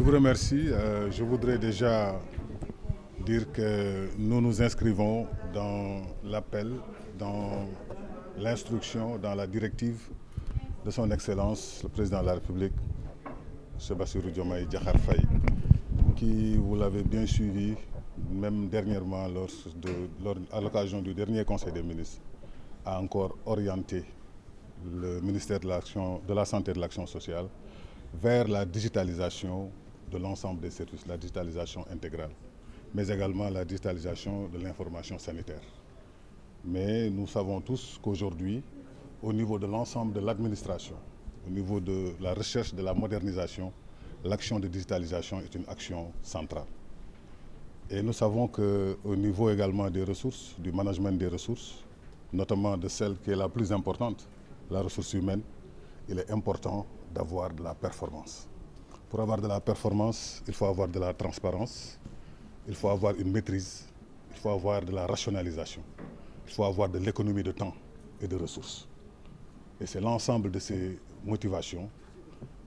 Je vous remercie. Je voudrais déjà dire que nous nous inscrivons dans l'appel, dans l'instruction, dans la directive de son Excellence, le Président de la République, M. Bassirou Diomaye Diakhar Faye, qui, vous l'avez bien suivi, même dernièrement, à l'occasion du dernier Conseil des ministres, a encore orienté le ministère de la Santé et de l'Action sociale vers la digitalisation de l'ensemble des services, la digitalisation intégrale, mais également la digitalisation de l'information sanitaire. Mais nous savons tous qu'aujourd'hui, au niveau de l'ensemble de l'administration, au niveau de la recherche de la modernisation, l'action de digitalisation est une action centrale. Et nous savons qu'au niveau également des ressources, du management des ressources, notamment de celle qui est la plus importante, la ressource humaine, il est important d'avoir de la performance. Pour avoir de la performance, il faut avoir de la transparence, il faut avoir une maîtrise, il faut avoir de la rationalisation, il faut avoir de l'économie de temps et de ressources. Et c'est l'ensemble de ces motivations,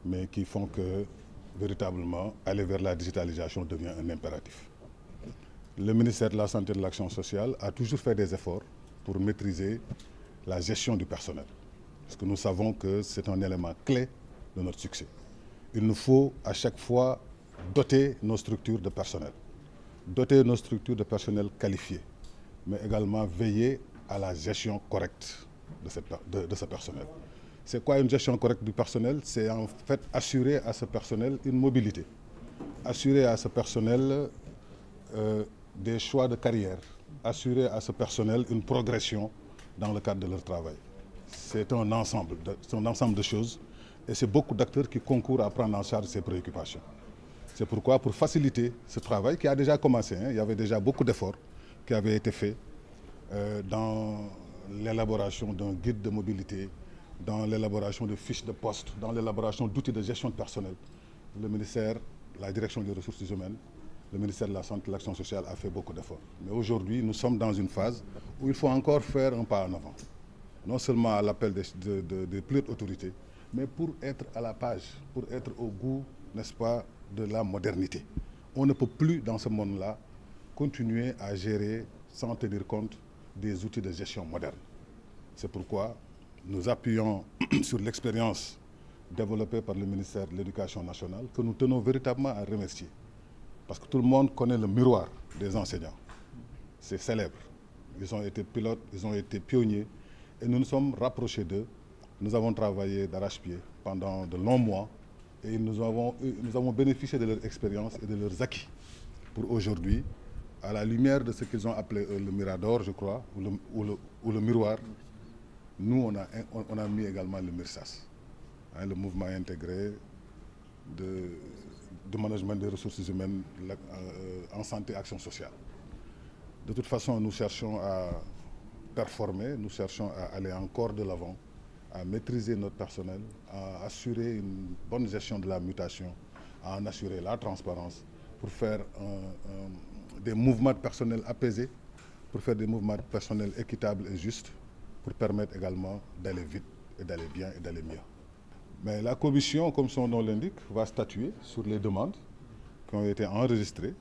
mais qui font que, véritablement, aller vers la digitalisation devient un impératif. Le ministère de la Santé et de l'Action sociale a toujours fait des efforts pour maîtriser la gestion du personnel. Parce que nous savons que c'est un élément clé de notre succès. Il nous faut à chaque fois doter nos structures de personnel. Doter nos structures de personnel qualifié, mais également veiller à la gestion correcte de ce personnel. C'est quoi une gestion correcte du personnel? C'est en fait assurer à ce personnel une mobilité, assurer à ce personnel des choix de carrière, assurer à ce personnel une progression dans le cadre de leur travail. C'est un ensemble de choses et c'est beaucoup d'acteurs qui concourent à prendre en charge ces préoccupations. C'est pourquoi, pour faciliter ce travail qui a déjà commencé, il y avait déjà beaucoup d'efforts qui avaient été faits dans l'élaboration d'un guide de mobilité, dans l'élaboration de fiches de poste, dans l'élaboration d'outils de gestion de personnel. Le ministère, la direction des ressources humaines, le ministère de la Santé et de l'Action sociale a fait beaucoup d'efforts. Mais aujourd'hui, nous sommes dans une phase où il faut encore faire un pas en avant. Non seulement à l'appel des plus hautes autorités, mais pour être à la page, pour être au goût, n'est-ce pas, de la modernité. On ne peut plus, dans ce monde-là, continuer à gérer sans tenir compte des outils de gestion modernes. C'est pourquoi nous appuyons sur l'expérience développée par le ministère de l'Éducation nationale, que nous tenons véritablement à remercier. Parce que tout le monde connaît le miroir des enseignants. C'est célèbre. Ils ont été pilotes, ils ont été pionniers. Et nous nous sommes rapprochés d'eux. Nous avons travaillé d'arrache-pied pendant de longs mois. Et nous avons bénéficié de leur expérience et de leurs acquis pour aujourd'hui, à la lumière de ce qu'ils ont appelé le Mirador, je crois, ou le miroir. Nous, on a mis également le MIRSAS, le mouvement intégré de management des ressources humaines en santé et action sociale. De toute façon, nous cherchons à performer, nous cherchons à aller encore de l'avant, à maîtriser notre personnel, à assurer une bonne gestion de la mutation, à en assurer la transparence, pour faire des mouvements de personnel apaisés, pour faire des mouvements de personnel équitables et justes, pour permettre également d'aller vite et d'aller bien et d'aller mieux. Mais la commission, comme son nom l'indique, va statuer sur les demandes qui ont été enregistrées,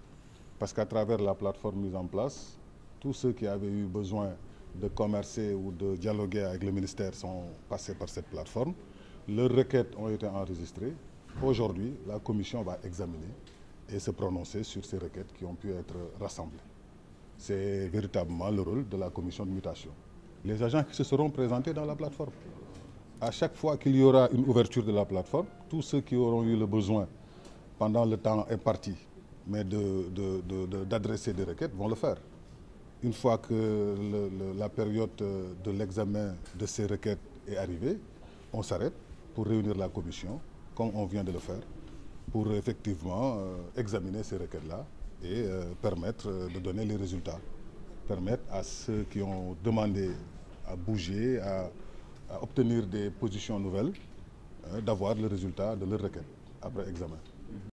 parce qu'à travers la plateforme mise en place, tous ceux qui avaient eu besoin de commercer ou de dialoguer avec le ministère sont passés par cette plateforme. Leurs requêtes ont été enregistrées. Aujourd'hui, la commission va examiner et se prononcer sur ces requêtes qui ont pu être rassemblées. C'est véritablement le rôle de la commission de mutation. Les agents qui se seront présentés dans la plateforme. À chaque fois qu'il y aura une ouverture de la plateforme, tous ceux qui auront eu le besoin pendant le temps imparti, mais d'adresser des requêtes, vont le faire. Une fois que la période de l'examen de ces requêtes est arrivée, on s'arrête pour réunir la commission, comme on vient de le faire, pour effectivement examiner ces requêtes-là et permettre de donner les résultats. Permettre à ceux qui ont demandé à bouger, à obtenir des positions nouvelles, d'avoir le résultat de leurs requêtes après examen.